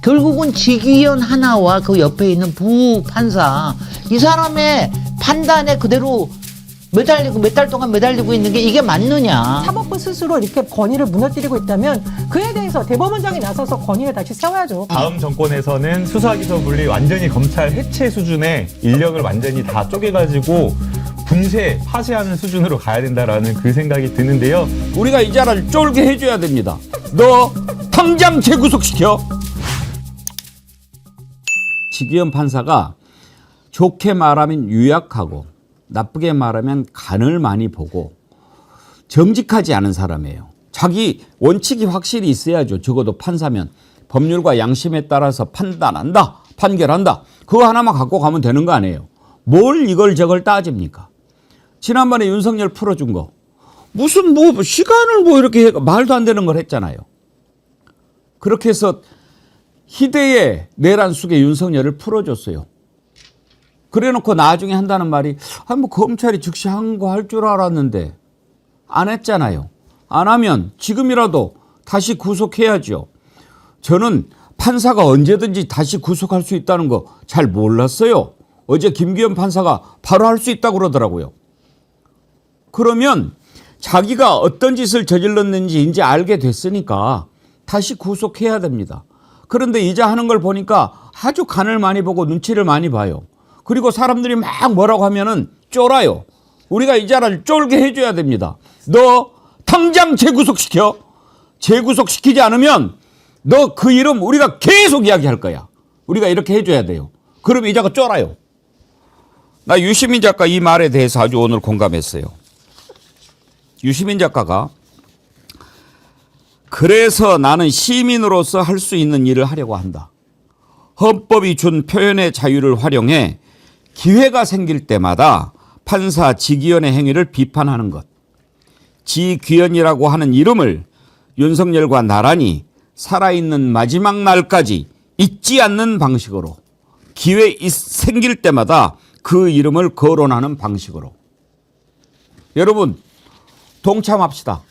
결국은 직위원 하나와 그 옆에 있는 부판사 이 사람의 판단에 그대로 매달리고 몇 달 동안 매달리고 있는 게 이게 맞느냐. 사법부 스스로 이렇게 권위를 무너뜨리고 있다면 그에 대해서 대법원장이 나서서 권위를 다시 세워야죠. 다음 정권에서는 수사기소 분리 완전히 검찰 해체 수준의 인력을 완전히 다 쪼개가지고 분쇄, 파쇄하는 수준으로 가야 된다라는 그 생각이 드는데요. 우리가 이 자를 쫄게 해줘야 됩니다. 너 당장 재구속시켜. 지기현 판사가 좋게 말하면 유약하고 나쁘게 말하면 간을 많이 보고 정직하지 않은 사람이에요. 자기 원칙이 확실히 있어야죠. 적어도 판사면 법률과 양심에 따라서 판단한다, 판결한다. 그거 하나만 갖고 가면 되는 거 아니에요. 뭘 이걸 저걸 따집니까? 지난번에 윤석열 풀어준 거 무슨 뭐 시간을 뭐 이렇게 말도 안 되는 걸 했잖아요. 그렇게 해서 희대의 내란 속에 윤석열을 풀어줬어요. 그래놓고 나중에 한다는 말이 뭐 검찰이 즉시 한 거 할 줄 알았는데 안 했잖아요. 안 하면 지금이라도 다시 구속해야죠. 저는 판사가 언제든지 다시 구속할 수 있다는 거 잘 몰랐어요. 어제 김기현 판사가 바로 할 수 있다고 그러더라고요. 그러면 자기가 어떤 짓을 저질렀는지 이제 알게 됐으니까 다시 구속해야 됩니다. 그런데 이제 하는 걸 보니까 아주 간을 많이 보고 눈치를 많이 봐요. 그리고 사람들이 막 뭐라고 하면은 쫄아요. 우리가 이 자를 쫄게 해줘야 됩니다. 너 당장 재구속시켜. 재구속시키지 않으면 너 그 이름 우리가 계속 이야기할 거야. 우리가 이렇게 해줘야 돼요. 그럼 이 자가 쫄아요. 나 유시민 작가 이 말에 대해서 아주 오늘 공감했어요. 유시민 작가가 그래서 나는 시민으로서 할 수 있는 일을 하려고 한다. 헌법이 준 표현의 자유를 활용해 기회가 생길 때마다 판사 지기현의 행위를 비판하는 것. 지기현이라고 하는 이름을 윤석열과 나란히 살아있는 마지막 날까지 잊지 않는 방식으로 기회 생길 때마다 그 이름을 거론하는 방식으로. 여러분 동참합시다.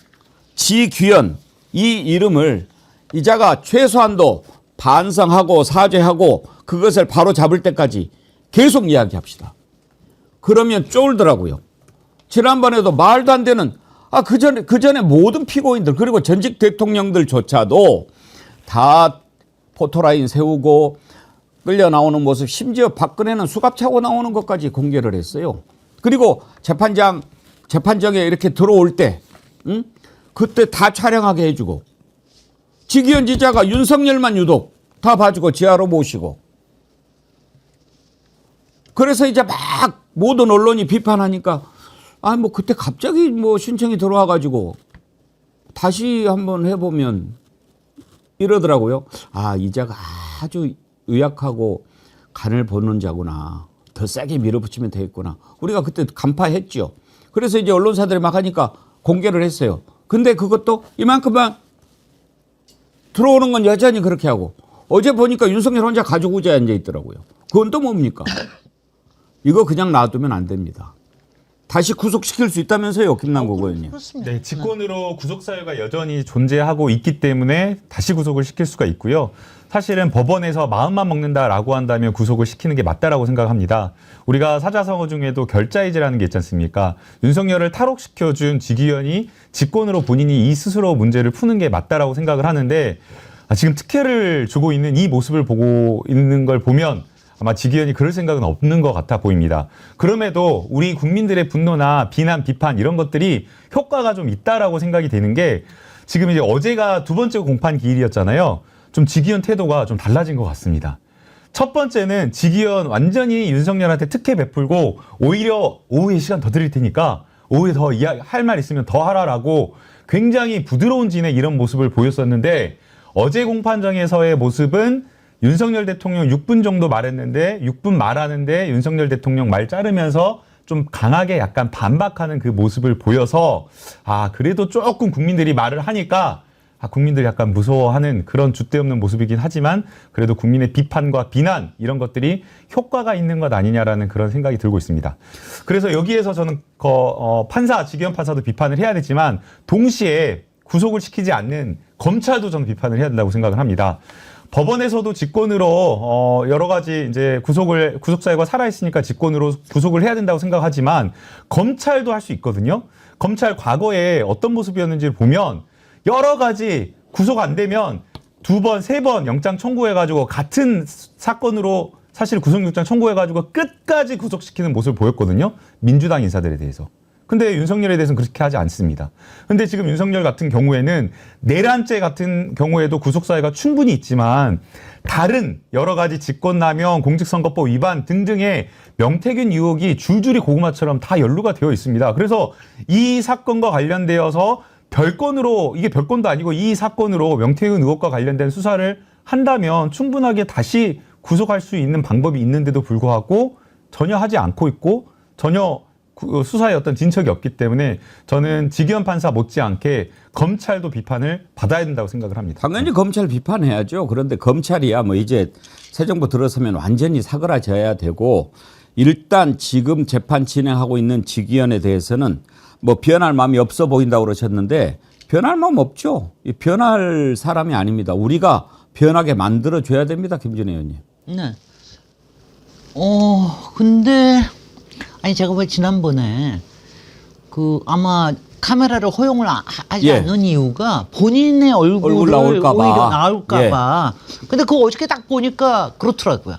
지귀현 이 이름을 이자가 최소한도 반성하고 사죄하고 그것을 바로 잡을 때까지 계속 이야기합시다. 그러면 쫄더라고요. 지난번에도 말도 안 되는 그 전에 모든 피고인들 그리고 전직 대통령들조차도 다 포토라인 세우고 끌려 나오는 모습 심지어 박근혜는 수갑 차고 나오는 것까지 공개를 했어요. 그리고 재판정에 이렇게 들어올 때 그때 다 촬영하게 해주고 지기현 지자가 윤석열만 유독 다 봐주고 지하로 모시고 그래서 이제 막 모든 언론이 비판하니까 뭐 그때 갑자기 뭐 신청이 들어와가지고 다시 한번 해보면 이러더라고요. 이 자가 아주 의약하고 간을 보는 자구나. 더 세게 밀어붙이면 되겠구나. 우리가 그때 간파했죠. 그래서 이제 언론사들이 막 하니까 공개를 했어요. 근데 그것도 이만큼만 들어오는 건 여전히 그렇게 하고 어제 보니까 윤석열 혼자 가지고 앉아 있더라고요. 그건 또 뭡니까? 이거 그냥 놔두면 안 됩니다. 다시 구속시킬 수 있다면서요, 김남국 의원님. 네, 직권으로 구속사유가 여전히 존재하고 있기 때문에 다시 구속을 시킬 수가 있고요. 사실은 법원에서 마음만 먹는다라고 한다면 구속을 시키는 게 맞다라고 생각합니다. 우리가 사자성어 중에도 결자이제라는 게 있지 않습니까? 윤석열을 탈옥시켜준 지기현이 직권으로 본인이 이 스스로 문제를 푸는 게 맞다라고 생각을 하는데 지금 특혜를 주고 있는 이 모습을 보고 있는 걸 보면 아마 지기현이 그럴 생각은 없는 것 같아 보입니다. 그럼에도 우리 국민들의 분노나 비난, 비판 이런 것들이 효과가 좀 있다라고 생각이 되는 게 지금 이제 어제가 두 번째 공판 기일이었잖아요. 좀 지기현 태도가 좀 달라진 것 같습니다. 첫 번째는 지기현 완전히 윤석열한테 특혜 베풀고 오히려 오후에 시간 더 드릴 테니까 오후에 더 할 말 있으면 더 하라라고 굉장히 부드러운 진의 이런 모습을 보였었는데 어제 공판장에서의 모습은 윤석열 대통령 6분 정도 말했는데 6분 말하는데 윤석열 대통령 말 자르면서 좀 강하게 약간 반박하는 그 모습을 보여서 그래도 조금 국민들이 말을 하니까 국민들이 약간 무서워하는 그런 줏대없는 모습이긴 하지만 그래도 국민의 비판과 비난 이런 것들이 효과가 있는 것 아니냐라는 그런 생각이 들고 있습니다. 그래서 여기에서 저는 지기현 판사도 비판을 해야 되지만 동시에 구속을 시키지 않는 검찰도 저는 비판을 해야 된다고 생각을 합니다. 법원에서도 직권으로 여러 가지 이제 구속 사유가 살아 있으니까 직권으로 구속을 해야 된다고 생각하지만 검찰도 할 수 있거든요. 검찰 과거에 어떤 모습이었는지를 보면 여러 가지 구속 안 되면 2번, 3번 영장 청구해가지고 같은 사건으로 사실 구속영장 청구해가지고 끝까지 구속시키는 모습을 보였거든요. 민주당 인사들에 대해서. 근데 윤석열에 대해서는 그렇게 하지 않습니다. 근데 지금 윤석열 같은 경우에는 내란죄 같은 경우에도 구속사유가 충분히 있지만 다른 여러 가지 직권남용, 공직선거법 위반 등등의 명태균 의혹이 줄줄이 고구마처럼 다 연루가 되어 있습니다. 그래서 이 사건과 관련되어서 별건으로, 이게 별건도 아니고 이 사건으로 명태균 의혹과 관련된 수사를 한다면 충분하게 다시 구속할 수 있는 방법이 있는데도 불구하고 전혀 하지 않고 있고 전혀 수사에 어떤 진척이 없기 때문에 저는 지기현 판사 못지않게 검찰도 비판을 받아야 된다고 생각을 합니다. 당연히 검찰 비판해야죠. 그런데 검찰이야 뭐 이제 새 정부 들어서면 완전히 사그라져야 되고 일단 지금 재판 진행하고 있는 지기현에 대해서는 뭐 변할 마음이 없어 보인다고 그러셨는데 변할 마음 없죠. 변할 사람이 아닙니다. 우리가 변하게 만들어줘야 됩니다. 김준혜 의원님. 네. 근데 아니 제가 왜 지난번에 그 아마 카메라를 허용을 하지 예. 않는 이유가 본인의 얼굴을 얼굴 나올까 봐. 오히려 나올까 봐. 근데 그거 어저께 딱 보니까 그렇더라고요.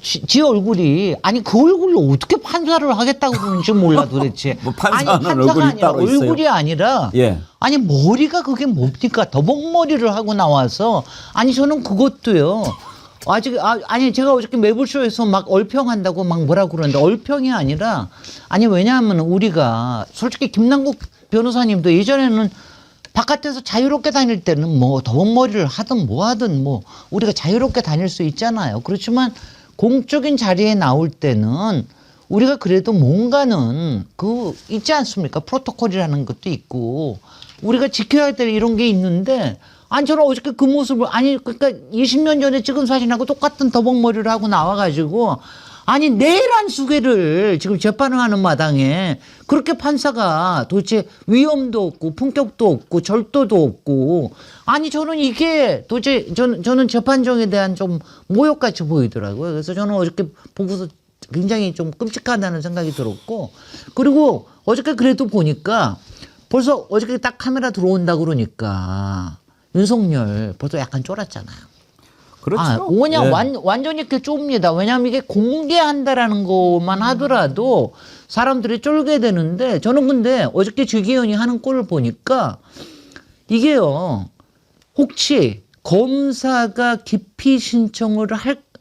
지 얼굴이 아니 그 얼굴로 어떻게 판사를 하겠다고 그러는지 몰라 도대체. 뭐 판사는 아니 판사가 얼굴이 아니라 따로 있어요? 얼굴이 아니라 예. 아니 머리가 그게 뭡니까 더벅머리를 하고 나와서 아니 저는 그것도요. 아직 아니 제가 어저께 매불쇼에서 막 얼평한다고 막 뭐라 그러는데 얼평이 아니라 아니 왜냐하면 우리가 솔직히 김남국 변호사님도 예전에는 바깥에서 자유롭게 다닐 때는 뭐 더벅머리를 하든 뭐 하든 뭐 우리가 자유롭게 다닐 수 있잖아요. 그렇지만 공적인 자리에 나올 때는 우리가 그래도 뭔가는 그 있지 않습니까? 프로토콜이라는 것도 있고 우리가 지켜야 될 이런 게 있는데 아니 저는 어저께 그 모습을 아니 그러니까 20년 전에 찍은 사진하고 똑같은 더벅머리를 하고 나와가지고 아니 내란 수괴를 지금 재판을 하는 마당에 그렇게 판사가 도대체 위엄도 없고 품격도 없고 절도도 없고 아니 저는 이게 도대체 저는 재판정에 대한 좀 모욕같이 보이더라고요. 그래서 저는 어저께 보고서 굉장히 좀 끔찍하다는 생각이 들었고 그리고 어저께 그래도 보니까 벌써 어저께 딱 카메라 들어온다 그러니까 윤석열 벌써 약간 쫄았잖아요. 그렇죠. 그냥 예. 완전히 이렇게 좁니다. 왜냐하면 이게 공개한다라는 것만 하더라도 사람들이 쫄게 되는데 저는 근데 어저께 주기현이 하는 꼴을 보니까 이게요. 혹시 검사가 기피 신청을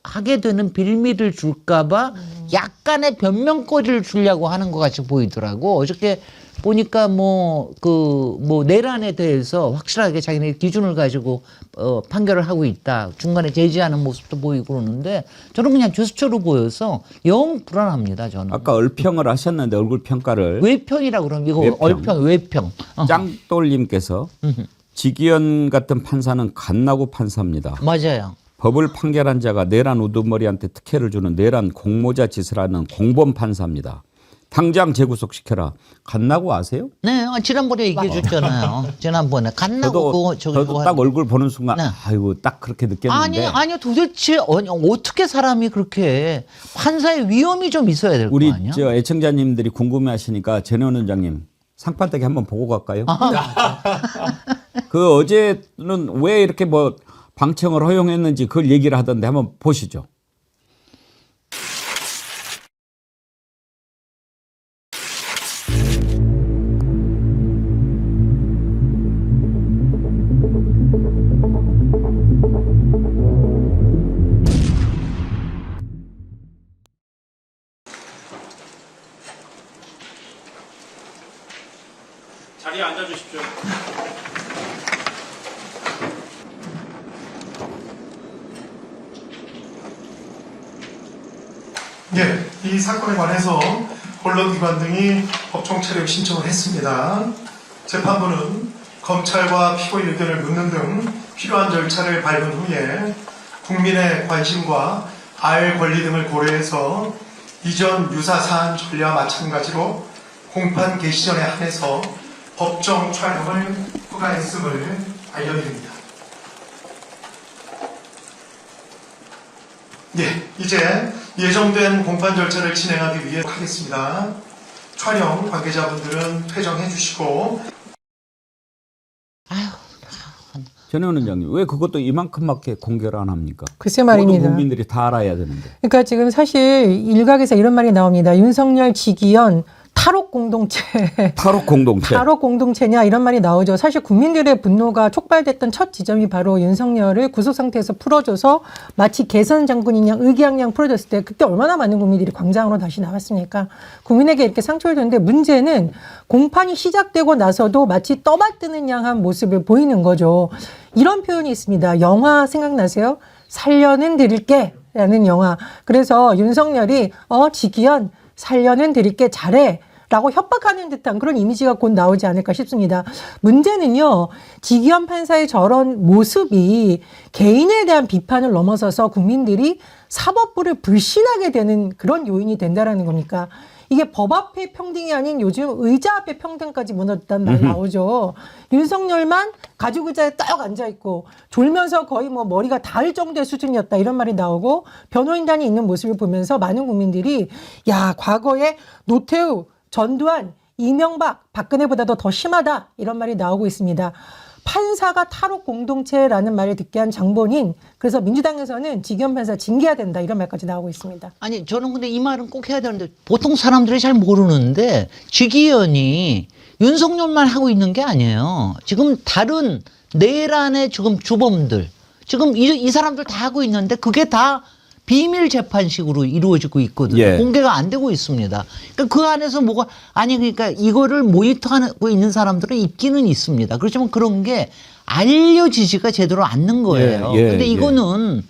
하게 되는 빌미를 줄까봐 약간의 변명거리를 주려고 하는 것 같이 보이더라고. 어저께 보니까 내란에 대해서 확실하게 자기네 기준을 가지고 판결을 하고 있다. 중간에 제지하는 모습도 보이고 그러는데 저는 그냥 제스처로 보여서 영 불안합니다. 저는. 아까 얼평을 하셨는데 얼굴 평가를 외평이라고 그러면 이거 외평. 얼평, 외평. 짱돌님께서 지기현 같은 판사는 갓나고 판사입니다. 맞아요. 법을 판결한 자가 내란 우두머리한테 특혜를 주는 내란 공모자 짓을 하는 공범 판사입니다. 당장 재구속시켜라. 갓나고 아세요? 네, 지난번에 얘기해 줬잖아요. 지난번에 갓나고 저도 딱 얼굴 보는 순간 네. 아이고 딱 그렇게 느꼈는데 아니요 도대체 어떻게 사람이 그렇게 판사의 위험이 좀 있어야 될 거 우리 아니야? 저 애청자님들이 궁금해하시니까 전혜원 원장님 상판대기 한번 보고 갈까요? 그 어제는 왜 이렇게 뭐 방청을 허용했는지 그걸 얘기를 하던데 한번 보시죠. 자리에 앉아주십시오. 네, 이 사건에 관해서 언론기관 등이 법정 촬영 신청을 했습니다. 재판부는 검찰과 피고인 의견을 묻는 등 필요한 절차를 밟은 후에 국민의 관심과 알 권리 등을 고려해서 이전 유사 사안 전례와 마찬가지로 공판 개시 전에 한해서 법정 촬영을 허가했음을 알려드립니다. 예, 이제 예정된 공판 절차를 진행하기 위해 하겠습니다. 촬영 관계자분들은 퇴정해 주시고. 전혜원 원장님, 왜 그것도 이만큼밖에 공개를 안 합니까? 글쎄 모든 말입니다. 국민들이 다 알아야 되는데. 그러니까 지금 사실 일각에서 이런 말이 나옵니다. 윤석열, 지기현 탈옥 공동체. 탈옥 공동체. 탈옥 공동체냐 이런 말이 나오죠. 사실 국민들의 분노가 촉발됐던 첫 지점이 바로 윤석열을 구속 상태에서 풀어줘서 마치 개선 장군인 양 의기양양 풀어줬을 때 그때 얼마나 많은 국민들이 광장으로 다시 나왔습니까? 국민에게 이렇게 상처를 줬는데 문제는 공판이 시작되고 나서도 마치 떠받드는 양한 모습을 보이는 거죠. 이런 표현이 있습니다. 영화 생각나세요? 살려는 드릴게 라는 영화. 그래서 윤석열이 지기현 살려는 드릴게 잘해 라고 협박하는 듯한 그런 이미지가 곧 나오지 않을까 싶습니다. 문제는요, 지기현 판사의 저런 모습이 개인에 대한 비판을 넘어서서 국민들이 사법부를 불신하게 되는 그런 요인이 된다라는 겁니까? 이게 법 앞에 평등이 아닌 요즘 의자 앞에 평등까지 무너졌다는 말 나오죠. 윤석열만 가죽 의자에 딱 앉아있고 졸면서 거의 뭐 머리가 닿을 정도의 수준이었다 이런 말이 나오고 변호인단이 있는 모습을 보면서 많은 국민들이 야 과거에 노태우, 전두환, 이명박, 박근혜보다도 더 심하다 이런 말이 나오고 있습니다. 판사가 탈옥 공동체라는 말을 듣게 한 장본인, 그래서 민주당에서는 지기현 판사 징계해야 된다 이런 말까지 나오고 있습니다. 아니 저는 근데 이 말은 꼭 해야 되는데 보통 사람들이 잘 모르는데 지기현이 윤석열만 하고 있는 게 아니에요. 지금 다른 내란의 지금 주범들 지금 이 사람들 다 하고 있는데 그게 다 비밀 재판식으로 이루어지고 있거든요. 예. 공개가 안 되고 있습니다. 그러니까 그 안에서 뭐가 아니 그러니까 이거를 모니터하고 있는 사람들은 있기는 있습니다. 그렇지만 그런 게 알려지지가 제대로 않는 거예요. 예, 예, 근데 이거는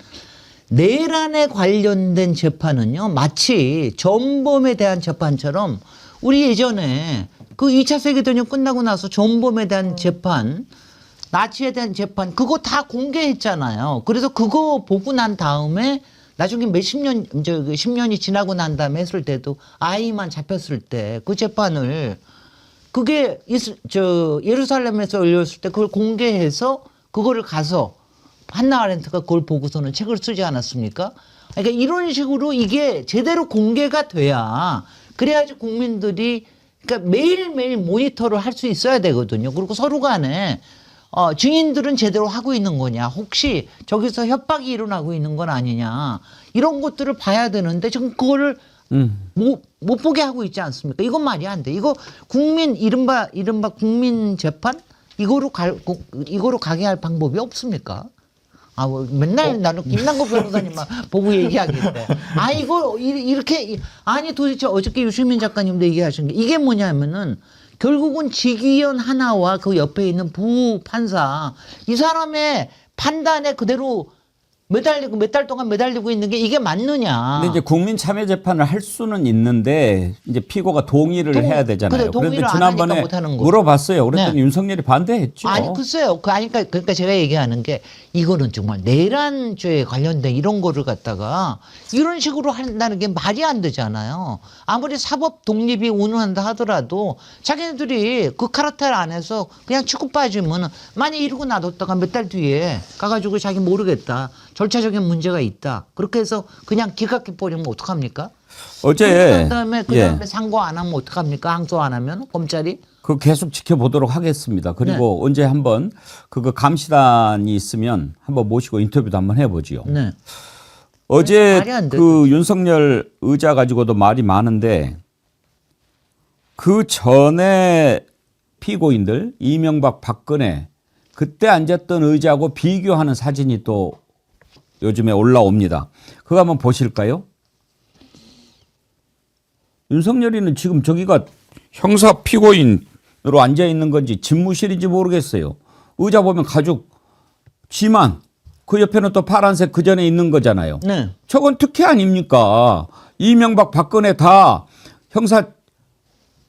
내란에 관련된 재판은요, 마치 전범에 대한 재판처럼 우리 예전에 그 2차 세계대전 끝나고 나서 전범에 대한 재판, 나치에 대한 재판, 그거 다 공개했잖아요. 그래서 그거 보고 난 다음에 나중에 몇십 년, 10년이 지나고 난 다음에 했을 때도 아이만 잡혔을 때 그 재판을 그게 예루살렘에서 열렸을 때 그걸 공개해서 그거를 가서 한나 아렌트가 그걸 보고서는 책을 쓰지 않았습니까? 그러니까 이런 식으로 이게 제대로 공개가 돼야 그래야지 국민들이 그러니까 매일매일 모니터를 할 수 있어야 되거든요. 그리고 서로 간에 증인들은 제대로 하고 있는 거냐, 혹시 저기서 협박이 일어나고 있는 건 아니냐, 이런 것들을 봐야 되는데 지금 그거를 못 보게 하고 있지 않습니까? 이건 말이 안 돼. 이거 국민 이른바 국민 재판 이거로 가게 할 방법이 없습니까? 뭐 맨날 나는 김남국 변호사님만 보고 얘기하겠대. 이거 이렇게 아니 도대체 어저께 유시민 작가님도 얘기하신 게 이게 뭐냐면은 결국은 지기현 하나와 그 옆에 있는 부판사 이 사람의 판단에 그대로 매달리고 몇 달 동안 매달리고 있는 게 이게 맞느냐. 근데 이제 국민 참여 재판을 할 수는 있는데 이제 피고가 동의를 해야 되잖아요. 그래, 동의를 그런데 안 지난번에 하니까 못하는 거. 물어봤어요. 그랬더니 네. 윤석열이 반대했죠. 아니 글쎄요. 그러니까 제가 얘기하는 게 이거는 정말 내란죄에 관련된 이런 거를 갖다가 이런 식으로 한다는 게 말이 안 되잖아요. 아무리 사법 독립이 운운한다 하더라도 자기네들이 그 카르텔 안에서 그냥 치고 빠지면 만약 이러고 놔뒀다가 몇 달 뒤에 가가지고 자기 모르겠다. 절차적인 문제가 있다. 그렇게 해서 그냥 기각해 버리면 어떡합니까? 어제 그다음에 상고 안 하면 어떡합니까? 항소 안 하면 검찰이? 그 계속 지켜보도록 하겠습니다. 그리고 언제 한번 그거 감시단이 있으면 한번 모시고 인터뷰도 한번 해보지요. 네. 어제 말이 안 돼. 그 윤석열 의자 가지고도 말이 많은데 그 전에 피고인들 이명박, 박근혜 그때 앉았던 의자하고 비교하는 사진이 또 요즘에 올라옵니다. 그거 한번 보실까요? 윤석열이는 지금 저기가 형사 피고인으로 앉아 있는 건지 집무실인지 모르겠어요. 의자 보면 가죽 지만 그 옆에는 또 파란색 그 전에 있는 거잖아요. 네. 저건 특혜 아닙니까? 이명박, 박근혜 다 형사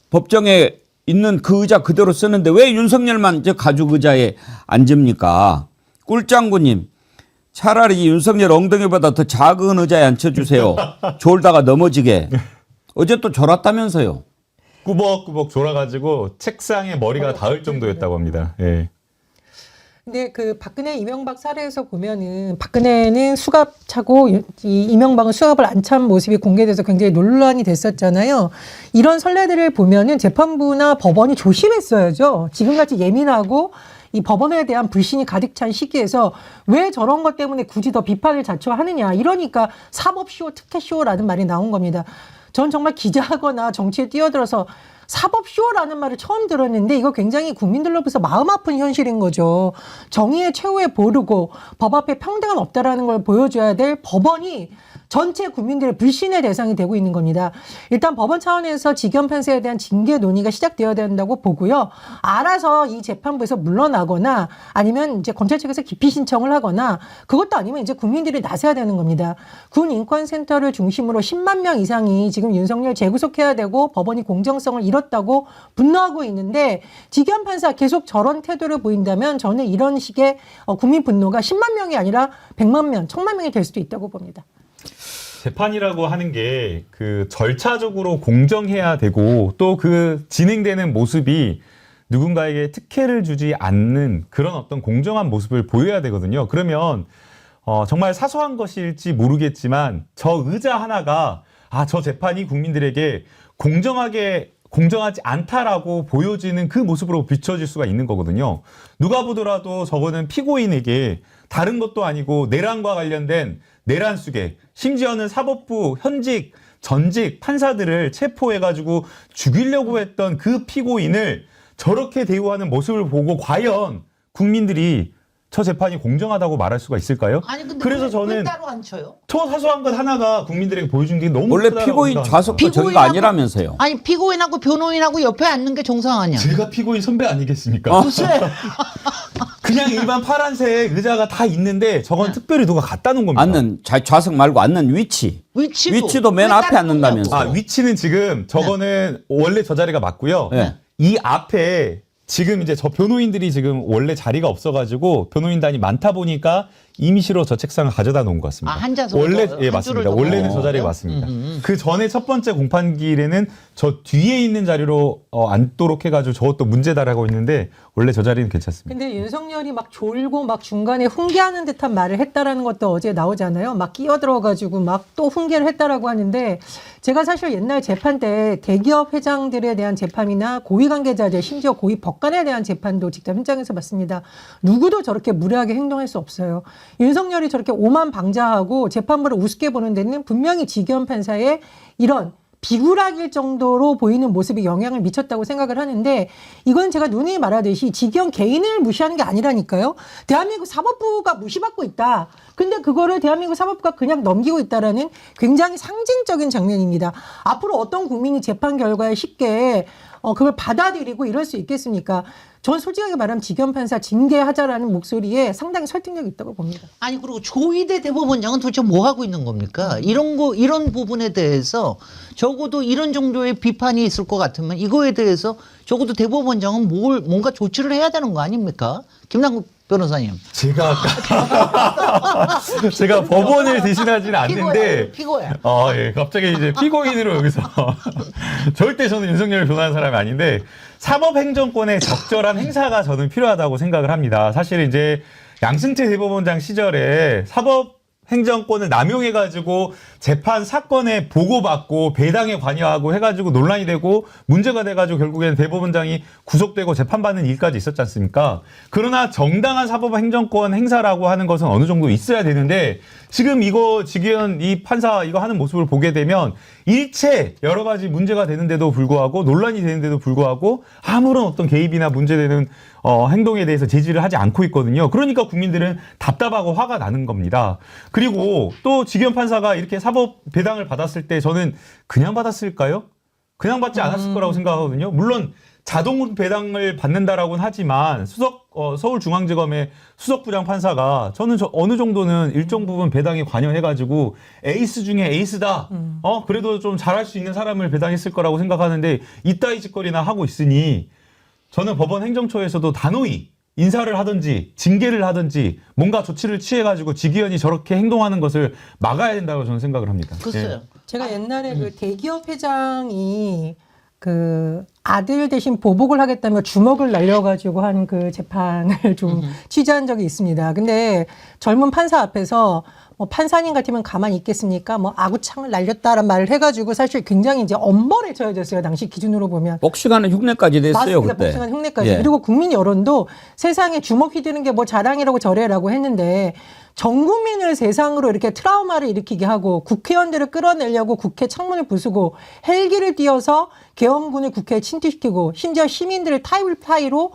법정에 있는 그 의자 그대로 쓰는데 왜 윤석열만 저 가죽 의자에 앉습니까? 꿀짱구님, 차라리 윤석열 엉덩이보다 더 작은 의자에 앉혀주세요. 졸다가 넘어지게. 어제 또 졸았다면서요. 꾸벅꾸벅 졸아가지고 책상에 머리가 닿을 정도였다고 합니다. 예. 근데 그 박근혜 이명박 사례에서 보면은 박근혜는 수갑 차고 이 이명박은 수갑을 안 찬 모습이 공개돼서 굉장히 논란이 됐었잖아요. 이런 선례들을 보면은 재판부나 법원이 조심했어야죠. 지금같이 예민하고 이 법원에 대한 불신이 가득 찬 시기에서 왜 저런 것 때문에 굳이 더 비판을 자초하느냐. 이러니까 사법쇼, 특혜쇼라는 말이 나온 겁니다. 전 정말 기자하거나 정치에 뛰어들어서 사법쇼라는 말을 처음 들었는데 이거 굉장히 국민들로부터 마음 아픈 현실인 거죠. 정의의 최후에 보르고 법 앞에 평등은 없다라는 걸 보여줘야 될 법원이 전체 국민들의 불신의 대상이 되고 있는 겁니다. 일단 법원 차원에서 지기현 판사에 대한 징계 논의가 시작되어야 된다고 보고요. 알아서 이 재판부에서 물러나거나 아니면 이제 검찰 측에서 기피 신청을 하거나 그것도 아니면 이제 국민들이 나서야 되는 겁니다. 군 인권센터를 중심으로 10만 명 이상이 지금 윤석열 재구속해야 되고 법원이 공정성을 잃었다고 분노하고 있는데 지기현 판사 계속 저런 태도를 보인다면 저는 이런 식의 국민 분노가 10만 명이 아니라 100만 명, 1000만 명이 될 수도 있다고 봅니다. 재판이라고 하는 게 그 절차적으로 공정해야 되고 또 그 진행되는 모습이 누군가에게 특혜를 주지 않는 그런 어떤 공정한 모습을 보여야 되거든요. 그러면 정말 사소한 것일지 모르겠지만 저 의자 하나가 저 재판이 국민들에게 공정하지 않다라고 보여지는 그 모습으로 비춰질 수가 있는 거거든요. 누가 보더라도 저거는 피고인에게 다른 것도 아니고 내란과 관련된 내란 수계, 심지어는 사법부 현직, 전직 판사들을 체포해가지고 죽이려고 했던 그 피고인을 저렇게 대우하는 모습을 보고 과연 국민들이 저 재판이 공정하다고 말할 수가 있을까요? 아니 근데 그래서 왜 저는 따로 안 쳐요? 저 사소한 것 하나가 국민들에게 보여준 게 너무 원래 크다라고 피고인 생각합니다. 좌석도 저기가 아니라면서요. 아니 피고인하고 변호인하고 옆에 앉는 게 정상 아니야? 제가 피고인 선배 아니겠습니까? 글쎄. 그냥 일반 파란색 의자가 다 있는데 저건 특별히 누가 갖다 놓은 겁니다. 앉는 좌석 말고 앉는 위치도 맨 왜 앞에 따로 앉는다면서. 위치는 지금 저거는 원래 저 자리가 맞고요. 네. 이 앞에 지금 이제 저 변호인들이 지금 원래 자리가 없어가지고 변호인단이 많다 보니까 임시로 저 책상을 가져다 놓은 것 같습니다. 한 좌석 원래 한 예 줄을 맞습니다. 더 원래는 넣어요? 저 자리가 맞습니다. 그 전에 첫 번째 공판기일에는 저 뒤에 있는 자리로 앉도록 해가지고 저것도 문제다라고 했는데 원래 저 자리는 괜찮습니다. 근데 윤석열이 막 졸고 막 중간에 훈계하는 듯한 말을 했다라는 것도 어제 나오잖아요. 막 끼어들어가지고 막 또 훈계를 했다라고 하는데 제가 사실 옛날 재판 때 대기업 회장들에 대한 재판이나 고위 관계자들 심지어 고위 법관에 대한 재판도 직접 현장에서 봤습니다. 누구도 저렇게 무례하게 행동할 수 없어요. 윤석열이 저렇게 오만방자하고 재판부를 우습게 보는 데는 분명히 지기현 판사의 이런 비굴하길 정도로 보이는 모습이 영향을 미쳤다고 생각을 하는데 이건 제가 누누이 말하듯이 지기현 개인을 무시하는 게 아니라니까요. 대한민국 사법부가 무시받고 있다. 근데 그거를 대한민국 사법부가 그냥 넘기고 있다라는 굉장히 상징적인 장면입니다. 앞으로 어떤 국민이 재판 결과에 쉽게 그걸 받아들이고 이럴 수 있겠습니까? 전 솔직하게 말하면 지기현 판사 징계하자라는 목소리에 상당히 설득력이 있다고 봅니다. 아니 그리고 조희대 대법원장은 도대체 뭐 하고 있는 겁니까? 이런 부분에 대해서 적어도 이런 정도의 비판이 있을 것 같으면 이거에 대해서 적어도 대법원장은 뭔가 조치를 해야 되는 거 아닙니까? 김남국 변호사님. 제가 법원을 대신하지는 않는데 피고야. 예. 갑자기 이제 피고인으로 여기서 절대 저는 윤석열을 변호하는 사람이 아닌데 사법행정권의 적절한 행사가 저는 필요하다고 생각을 합니다. 사실 이제 양승태 대법원장 시절에 사법행정권을 남용해가지고 재판 사건에 보고받고 배당에 관여하고 해가지고 논란이 되고 문제가 돼가지고 결국에는 대법원장이 구속되고 재판받는 일까지 있었지 않습니까? 그러나 정당한 사법행정권 행사라고 하는 것은 어느 정도 있어야 되는데 지금 지기현 이 판사 이거 하는 모습을 보게 되면 일체 여러 가지 문제가 되는데도 불구하고 논란이 되는데도 불구하고 아무런 어떤 개입이나 문제되는 행동에 대해서 제지를 하지 않고 있거든요. 그러니까 국민들은 답답하고 화가 나는 겁니다. 그리고 또 지기현 판사가 이렇게 사법 배당을 받았을 때 저는 그냥 받았을까요? 그냥 받지 않았을 거라고 생각하거든요. 물론 자동 배당을 받는다라고는 하지만 서울중앙지검의 수석부장 판사가 저는 어느 정도는 일정 부분 배당에 관여해가지고 에이스 중에 에이스다. 그래도 좀 잘할 수 있는 사람을 배당했을 거라고 생각하는데 이따위 짓거리나 하고 있으니 저는 법원 행정처에서도 단호히 인사를 하든지 징계를 하든지 뭔가 조치를 취해가지고 지기현이 저렇게 행동하는 것을 막아야 된다고 저는 생각을 합니다. 글쎄요. 예. 제가 옛날에 그 대기업 회장이 그 아들 대신 보복을 하겠다며 주먹을 날려가지고 한 그 재판을 좀 취재한 적이 있습니다. 근데 젊은 판사 앞에서 뭐 판사님 같으면 가만히 있겠습니까? 뭐 아구창을 날렸다라는 말을 해가지고 사실 굉장히 이제 엄벌에 처해졌어요. 당시 기준으로 보면. 복싱하는 흉내까지 냈어요. 맞습니다. 그때. 복싱한 흉내까지. 예. 그리고 국민 여론도 세상에 주먹 휘두르는 게 뭐 자랑이라고 저래라고 했는데 전 국민을 세상으로 이렇게 트라우마를 일으키게 하고 국회의원들을 끌어내려고 국회 창문을 부수고 헬기를 띄워서 계엄군을 국회에 침투시키고 심지어 시민들을 타일파이로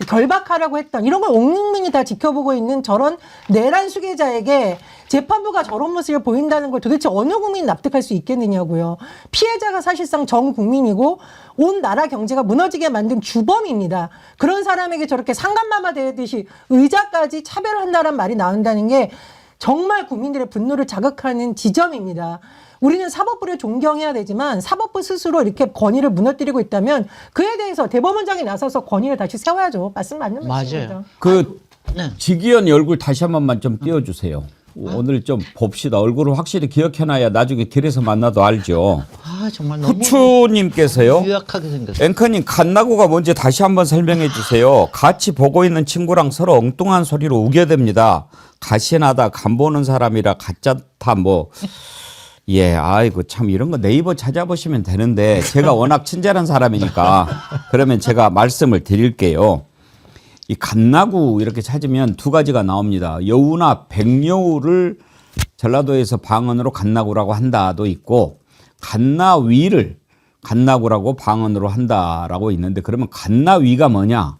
결박하라고 했던 이런 걸 온 국민이 다 지켜보고 있는 저런 내란 수괴자에게 재판부가 저런 모습을 보인다는 걸 도대체 어느 국민이 납득할 수 있겠느냐고요. 피해자가 사실상 전 국민이고 온 나라 경제가 무너지게 만든 주범입니다. 그런 사람에게 저렇게 상간마마 대듯이 의자까지 차별한다는 말이 나온다는 게 정말 국민들의 분노를 자극하는 지점입니다. 우리는 사법부를 존경해야 되지만 사법부 스스로 이렇게 권위를 무너뜨리고 있다면 그에 대해서 대법원장이 나서서 권위를 다시 세워야죠. 맞는 말씀입니다. 맞아요. 그 네. 지기현 얼굴 다시 한 번만 좀 띄워주세요. 오늘 좀 봅시다. 얼굴을 확실히 기억해놔야 나중에 길에서 만나도 알죠. 아 정말 너무 후추님께서요. 유약하게 생겼어요. 앵커님 갓나고가 뭔지 다시 한번 설명해 주세요. 같이 보고 있는 친구랑 서로 엉뚱한 소리로 우겨댑니다. 가시나다 간 보는 사람이라 가짜다 뭐. 예, 아이고 참 이런 거 네이버 찾아보시면 되는데 제가 워낙 친절한 사람이니까 그러면 제가 말씀을 드릴게요. 이 갓나구 이렇게 찾으면 두 가지가 나옵니다. 여우나 백여우를 전라도에서 방언으로 갓나구라고 한다도 있고 갓나위를 갓나구라고 방언으로 한다라고 있는데 그러면 갓나위가 뭐냐?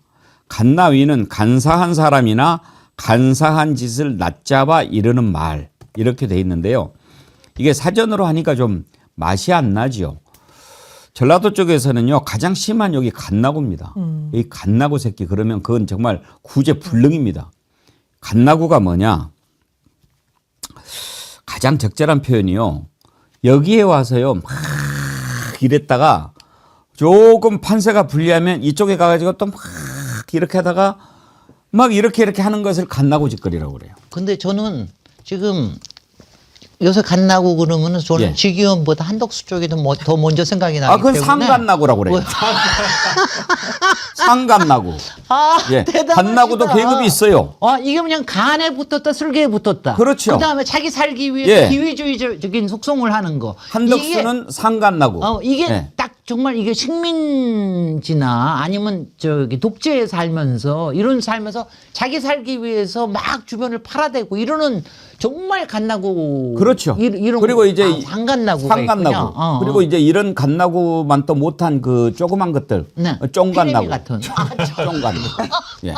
갓나위는 간사한 사람이나 간사한 짓을 낮잡아 이르는 말 이렇게 돼 있는데요. 이게 사전으로 하니까 좀 맛이 안 나죠. 전라도 쪽에서는요 가장 심한 여기 갓나구입니다. 이 갓나구 새끼 그러면 그건 정말 구제불능입니다. 갓나구가 뭐냐? 가장 적절한 표현이요. 여기에 와서요 막 이랬다가 조금 판세가 불리하면 이쪽에 가가지고 또 막 이렇게 하다가 막 이렇게 하는 것을 갓나구 짓거리라고 그래요. 근데 저는 지금 요새 갓나고 그러면은 저는 예. 지기현보다 한덕수 쪽이 더 먼저 생각이 나기 그건 때문에. 상갓나구라고 그래요. 뭐- 상갓나구. 아, 예. 대단하시다. 갓나구도 계급이 있어요. 이게 그냥 간에 붙었다 쓸개에 붙었다. 그렇죠. 그다음에 자기 살기 위해 예. 기회주의적인 속성을 하는 거. 한덕수는 상갓나구. 이게 예. 딱 정말 이게 식민지나 아니면 저기 독재에 살면서 이런 살면서 자기 살기 위해서 막 주변을 팔아대고 이러는 정말 갓나고. 그렇죠. 이런 그리고 이제 상갓나구가 상갓나구. 있군요. 그리고 이제 이런 갓나구만 또 못한 그 조그만 것들. 네. 쫑갓나구. 피레미 같은. 쫑갓나. 예.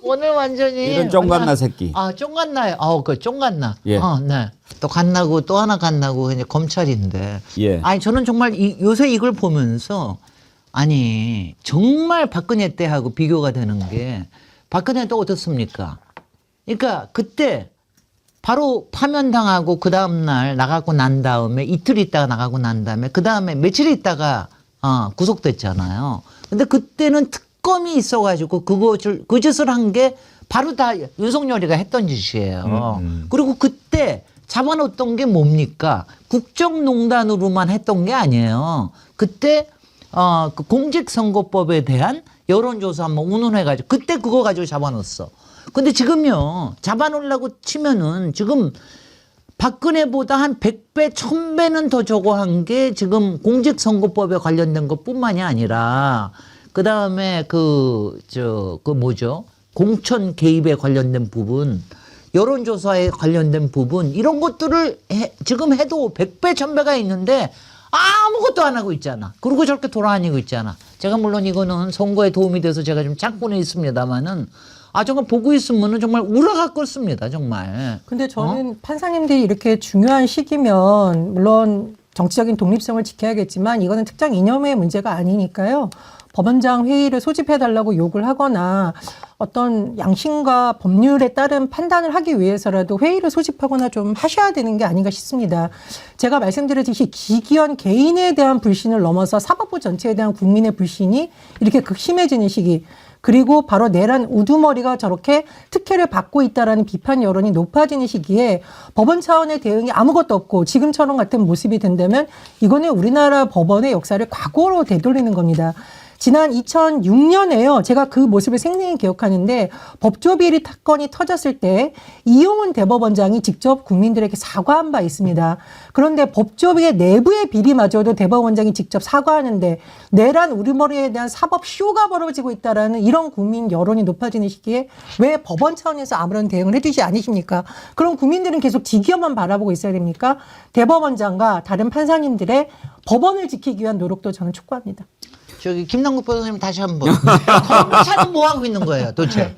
오늘 완전히 이런 쫑갓나 새끼. 쫑갓나요. 그 쫑갓나. 예. 네. 또 갓나고 또 하나 갓나고 이제 검찰인데. 예. 아니 저는 정말 요새 이걸 보면서 아니 정말 박근혜 때하고 비교가 되는 게 박근혜도 어떻습니까? 그러니까 그때 바로 파면당하고 그 다음날 나가고 난 다음에 이틀 있다가 나가고 난 다음에 그 다음에 며칠 있다가 구속됐잖아요. 근데 그때는 특검이 있어가지고 그 짓을 한 게 바로 다 윤석열이가 했던 짓이에요. 그리고 그때 잡아놓았던 게 뭡니까? 국정농단으로만 했던 게 아니에요. 그때 그 공직선거법에 대한 여론조사 한번 운운해가지고 그때 그거 가지고 잡아놓았어. 근데 지금요 잡아놓으려고 치면은 지금 박근혜보다 한 100배, 1000배는 더 저거 한 게 지금 공직선거법에 관련된 것뿐만이 아니라 그 다음에 그 뭐죠? 공천 개입에 관련된 부분, 여론조사에 관련된 부분 이런 것들을 지금 해도 100배, 1000배가 있는데 아무것도 안 하고 있잖아. 그리고 저렇게 돌아다니고 있잖아. 제가 물론 이거는 선거에 도움이 돼서 제가 좀 참고는 있습니다만은 정말 보고 있으면은 정말 우라가 끓습니다, 정말. 근데 저는 판사님들이 이렇게 중요한 시기면 물론 정치적인 독립성을 지켜야겠지만 이거는 특정 이념의 문제가 아니니까요. 법원장 회의를 소집해달라고 요구를 하거나 어떤 양심과 법률에 따른 판단을 하기 위해서라도 회의를 소집하거나 좀 하셔야 되는 게 아닌가 싶습니다. 제가 말씀드렸듯이 기기현 개인에 대한 불신을 넘어서 사법부 전체에 대한 국민의 불신이 이렇게 극심해지는 시기. 그리고 바로 내란 우두머리가 저렇게 특혜를 받고 있다라는 비판 여론이 높아지는 시기에 법원 차원의 대응이 아무것도 없고 지금처럼 같은 모습이 된다면 이거는 우리나라 법원의 역사를 과거로 되돌리는 겁니다. 지난 2006년에요. 제가 그 모습을 생생히 기억하는데 법조비리 사건이 터졌을 때 이용훈 대법원장이 직접 국민들에게 사과한 바 있습니다. 그런데 법조비의 내부의 비리마저도 대법원장이 직접 사과하는데 내란 우리머리에 대한 사법 쇼가 벌어지고 있다라는 이런 국민 여론이 높아지는 시기에 왜 법원 차원에서 아무런 대응을 해주지 않으십니까? 그럼 국민들은 계속 지기업만 바라보고 있어야 됩니까? 대법원장과 다른 판사님들의 법원을 지키기 위한 노력도 저는 촉구합니다. 저기 김남국 변호사님 다시 한번 검찰은 뭐 하고 있는 거예요 도대체?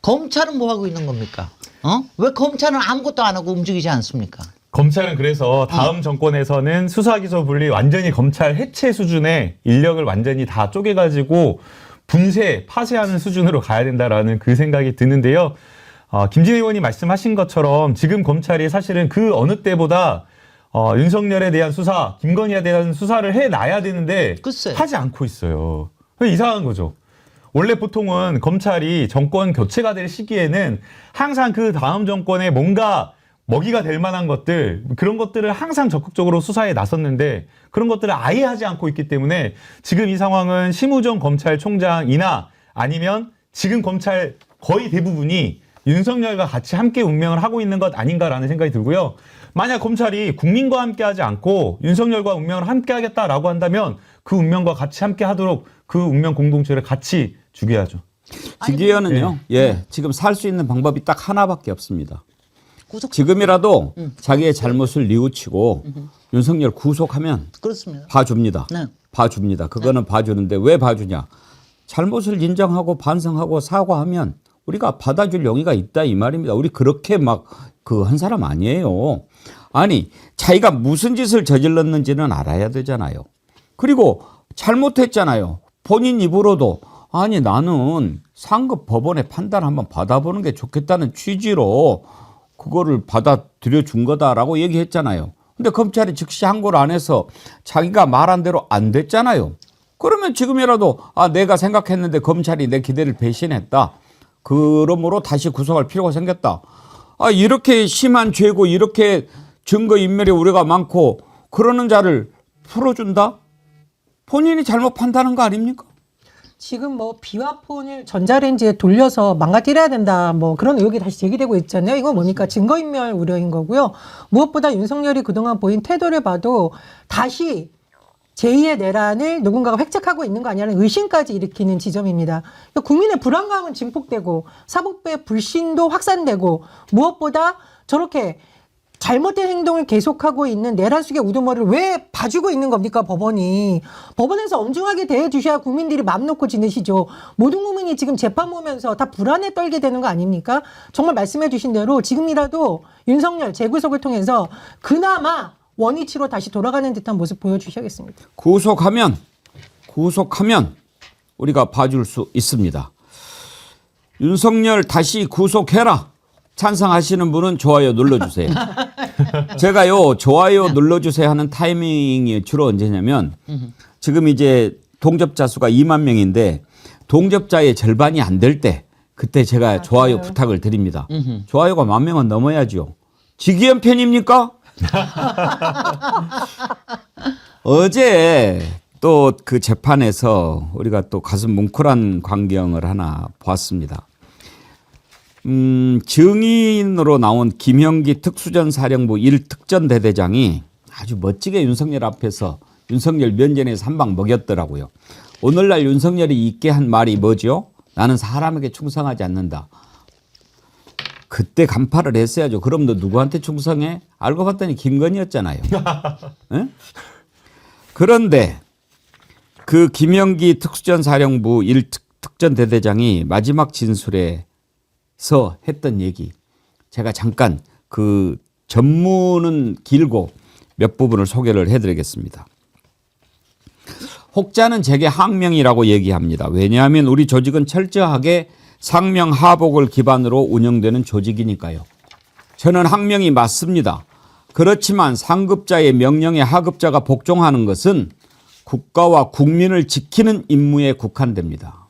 검찰은 뭐 하고 있는 겁니까? 왜 검찰은 아무것도 안 하고 움직이지 않습니까? 검찰은 그래서 다음 정권에서는 수사기소 분리 완전히 검찰 해체 수준의 인력을 완전히 다 쪼개가지고 분쇄, 파쇄하는 수준으로 가야 된다라는 그 생각이 드는데요. 김진애 의원이 말씀하신 것처럼 지금 검찰이 사실은 그 어느 때보다 윤석열에 대한 수사, 김건희에 대한 수사를 해놔야 되는데 글쎄. 하지 않고 있어요. 이상한 거죠. 원래 보통은 검찰이 정권 교체가 될 시기에는 항상 그 다음 정권에 뭔가 먹이가 될 만한 것들, 그런 것들을 항상 적극적으로 수사에 나섰는데 그런 것들을 아예 하지 않고 있기 때문에 지금 이 상황은 심우정 검찰총장이나 아니면 지금 검찰 거의 대부분이 윤석열과 같이 함께 운명을 하고 있는 것 아닌가라는 생각이 들고요. 만약 검찰이 국민과 함께 하지 않고 윤석열과 운명을 함께 하겠다라고 한다면 그 운명과 같이 함께 하도록 그 운명 공동체를 같이 죽여야죠. 지기현은요, 지금 살 수 있는 방법이 딱 하나밖에 없습니다. 지금이라도 자기의 잘못을 뉘우치고 윤석열 구속하면 그렇습니다. 봐줍니다. 네. 봐줍니다. 그거는 봐주는데 왜 봐주냐. 잘못을 인정하고 반성하고 사과하면 우리가 받아줄 용의가 있다 이 말입니다. 우리 그렇게 막 그 한 사람 아니에요. 아니 자기가 무슨 짓을 저질렀는지는 알아야 되잖아요. 그리고 잘못했잖아요. 본인 입으로도 아니 나는 상급 법원의 판단 한번 받아보는 게 좋겠다는 취지로 그거를 받아들여 준 거다라고 얘기했잖아요. 근데 검찰이 즉시 항고를 안 해서 자기가 말한 대로 안 됐잖아요. 그러면 지금이라도 내가 생각했는데 검찰이 내 기대를 배신했다. 그러므로 다시 구속할 필요가 생겼다. 이렇게 심한 죄고 이렇게 증거인멸이 우리가 많고 그러는 자를 풀어준다? 본인이 잘못 판단한 거 아닙니까? 지금 뭐 비화폰을 전자레인지에 돌려서 망가뜨려야 된다 뭐 그런 의혹이 다시 제기되고 있잖아요. 이건 뭡니까? 증거인멸 우려인 거고요. 무엇보다 윤석열이 그동안 보인 태도를 봐도 다시 제2의 내란을 누군가가 획책하고 있는 거 아니냐는 의심까지 일으키는 지점입니다. 국민의 불안감은 증폭되고 사법부의 불신도 확산되고 무엇보다 저렇게 잘못된 행동을 계속하고 있는 내란 속의 우두머리를 왜 봐주고 있는 겁니까 법원이. 법원에서 엄중하게 대해주셔야 국민들이 맘 놓고 지내시죠. 모든 국민이 지금 재판 보면서 다 불안에 떨게 되는 거 아닙니까? 정말 말씀해 주신 대로 지금이라도 윤석열 재구속을 통해서 그나마 원위치로 다시 돌아가는 듯한 모습 보여주셔야겠습니다. 구속하면 우리가 봐줄 수 있습니다. 윤석열 다시 구속해라. 찬성하시는 분은 좋아요 눌러주세요. 제가요 좋아요 눌러주세요 하는 타이밍이 주로 언제냐면 지금 이제 동접자 수가 2만 명인데 동접자의 절반이 안 될 때 그때 제가 좋아요 부탁을 드립니다. 좋아요가 1만 명은 넘어야죠. 지기현 팬입니까? 어제 또 그 재판에서 우리가 또 가슴 뭉클한 광경을 하나 보았습니다. 증인으로 나온 김형기 특수전사령부 1특전대대장이 아주 멋지게 윤석열 앞에서 윤석열 면전에서 한 방 먹였더라고요. 오늘날 윤석열이 있게 한 말이 뭐죠? 나는 사람에게 충성하지 않는다. 그때 간파를 했어야죠. 그럼 너 누구한테 충성해? 알고 봤더니 김건희였잖아요. 네? 그런데 그 김영기 특수전사령부 1특전대대장이 마지막 진술에서 했던 얘기 제가 잠깐 그 전문은 길고 몇 부분을 소개를 해드리겠습니다. 혹자는 제게 항명이라고 얘기합니다. 왜냐하면 우리 조직은 철저하게 상명하복을 기반으로 운영되는 조직이니까요. 저는 항명이 맞습니다. 그렇지만 상급자의 명령에 하급자가 복종하는 것은 국가와 국민을 지키는 임무에 국한됩니다.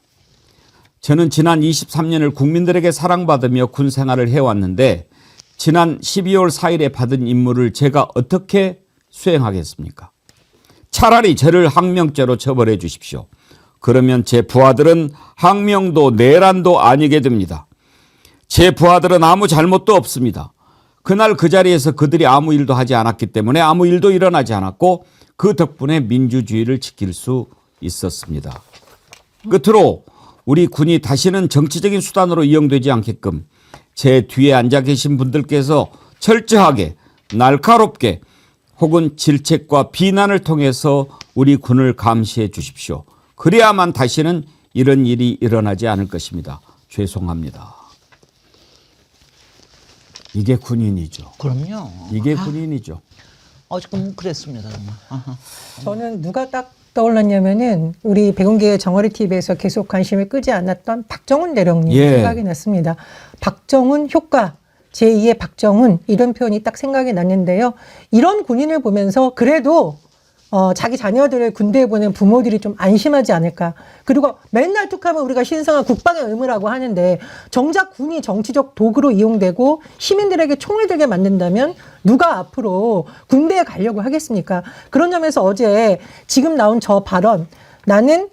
저는 지난 23년을 국민들에게 사랑받으며 군 생활을 해왔는데 지난 12월 4일에 받은 임무를 제가 어떻게 수행하겠습니까? 차라리 저를 항명죄로 처벌해 주십시오. 그러면 제 부하들은 항명도 내란도 아니게 됩니다. 제 부하들은 아무 잘못도 없습니다. 그날 그 자리에서 그들이 아무 일도 하지 않았기 때문에 아무 일도 일어나지 않았고 그 덕분에 민주주의를 지킬 수 있었습니다. 끝으로 우리 군이 다시는 정치적인 수단으로 이용되지 않게끔 제 뒤에 앉아 계신 분들께서 철저하게 날카롭게 혹은 질책과 비난을 통해서 우리 군을 감시해 주십시오. 그래야만 다시는 이런 일이 일어나지 않을 것입니다. 죄송합니다. 이게 군인이죠. 그럼요. 이게 군인이죠. 지금 그랬습니다. 정말. 아하. 저는 누가 딱 떠올랐냐면은 우리 백운기의 정어리 TV에서 계속 관심을 끄지 않았던 박정훈 대령님 예. 생각이 났습니다. 박정훈 효과, 제2의 박정훈 이런 표현이 딱 생각이 났는데요. 이런 군인을 보면서 그래도 자기 자녀들을 군대에 보낸 부모들이 좀 안심하지 않을까. 그리고 맨날 툭하면 우리가 신성한 국방의 의무라고 하는데 정작 군이 정치적 도구로 이용되고 시민들에게 총을 들게 만든다면 누가 앞으로 군대에 가려고 하겠습니까? 그런 점에서 어제 지금 나온 저 발언, 나는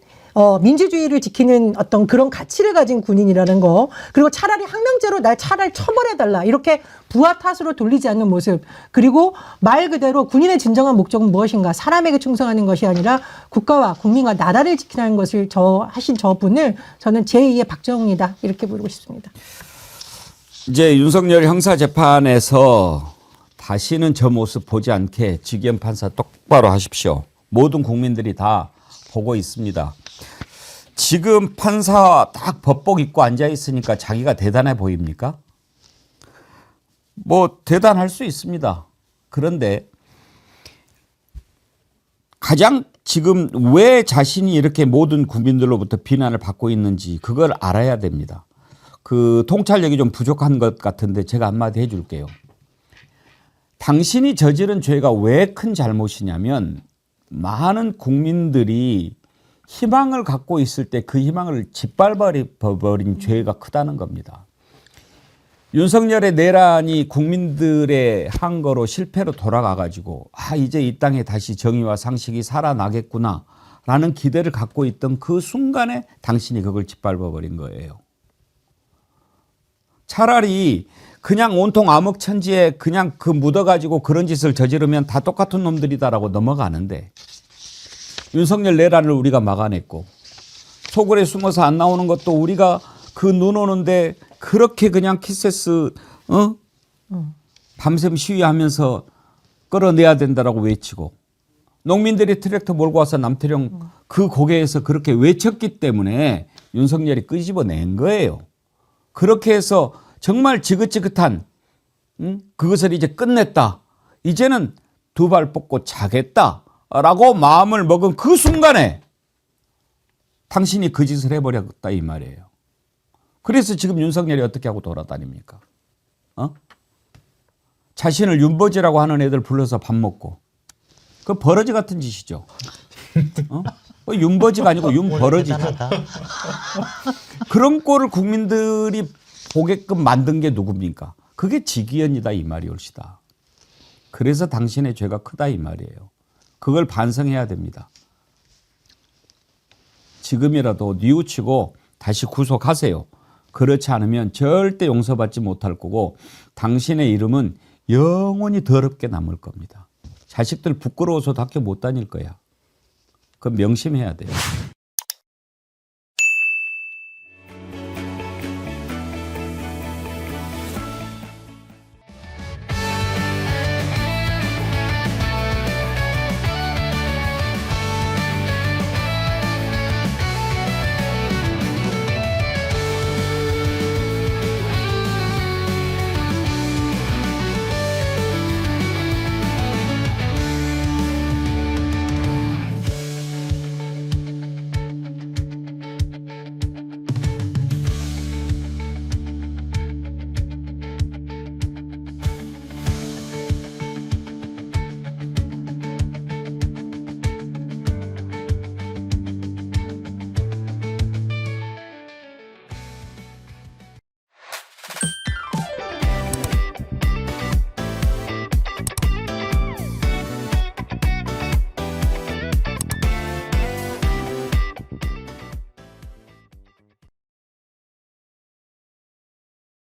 민주주의를 지키는 어떤 그런 가치를 가진 군인이라는 거, 그리고 차라리 항명죄로 날 차라리 처벌해달라 이렇게 부하 탓으로 돌리지 않는 모습, 그리고 말 그대로 군인의 진정한 목적은 무엇인가, 사람에게 충성하는 것이 아니라 국가와 국민과 나라를 지키라는 것을 하신 저분을 저는 제2의 박정훈이다 이렇게 부르고 싶습니다. 이제 윤석열 형사재판에서 다시는 저 모습 보지 않게 지기현 판사 똑바로 하십시오. 모든 국민들이 다 보고 있습니다. 지금 판사 딱 법복 입고 앉아 있으니까 자기가 대단해 보입니까? 뭐 대단할 수 있습니다. 그런데 가장 지금 왜 자신이 이렇게 모든 국민들로부터 비난을 받고 있는지 그걸 알아야 됩니다. 그 통찰력이 좀 부족한 것 같은데 제가 한마디 해줄게요. 당신이 저지른 죄가 왜 큰 잘못이냐면 많은 국민들이 희망을 갖고 있을 때 그 희망을 짓밟아버린 죄가 크다는 겁니다. 윤석열의 내란이 국민들의 한 거로 실패로 돌아가가지고 이제 이 땅에 다시 정의와 상식이 살아나겠구나 라는 기대를 갖고 있던 그 순간에 당신이 그걸 짓밟아버린 거예요. 차라리 그냥 온통 암흑천지에 그냥 그 묻어가지고 그런 짓을 저지르면 다 똑같은 놈들이다라고 넘어가는데 윤석열 내란을 우리가 막아냈고 소굴에 숨어서 안 나오는 것도 우리가 그 눈 오는데 그렇게 그냥 키세스 밤샘 시위하면서 끌어내야 된다라고 외치고 농민들이 트랙터 몰고 와서 남태령 그 고개에서 그렇게 외쳤기 때문에 윤석열이 끄집어낸 거예요. 그렇게 해서 정말 지긋지긋한 그것을 이제 끝냈다. 이제는 두 발 뻗고 자겠다. 라고 마음을 먹은 그 순간에 당신이 그 짓을 해버렸다 이 말이에요. 그래서 지금 윤석열이 어떻게 하고 돌아다닙니까? 자신을 윤버지라고 하는 애들 불러서 밥 먹고 그 버러지 같은 짓이죠. 윤버지가 아니고 윤버러지죠. 그런 꼴을 국민들이 보게끔 만든 게 누굽니까? 그게 지기현이다 이 말이 옳시다. 그래서 당신의 죄가 크다 이 말이에요. 그걸 반성해야 됩니다. 지금이라도 뉘우치고 다시 구속하세요. 그렇지 않으면 절대 용서받지 못할 거고 당신의 이름은 영원히 더럽게 남을 겁니다. 자식들 부끄러워서 학교 못 다닐 거야. 그건 명심해야 돼요.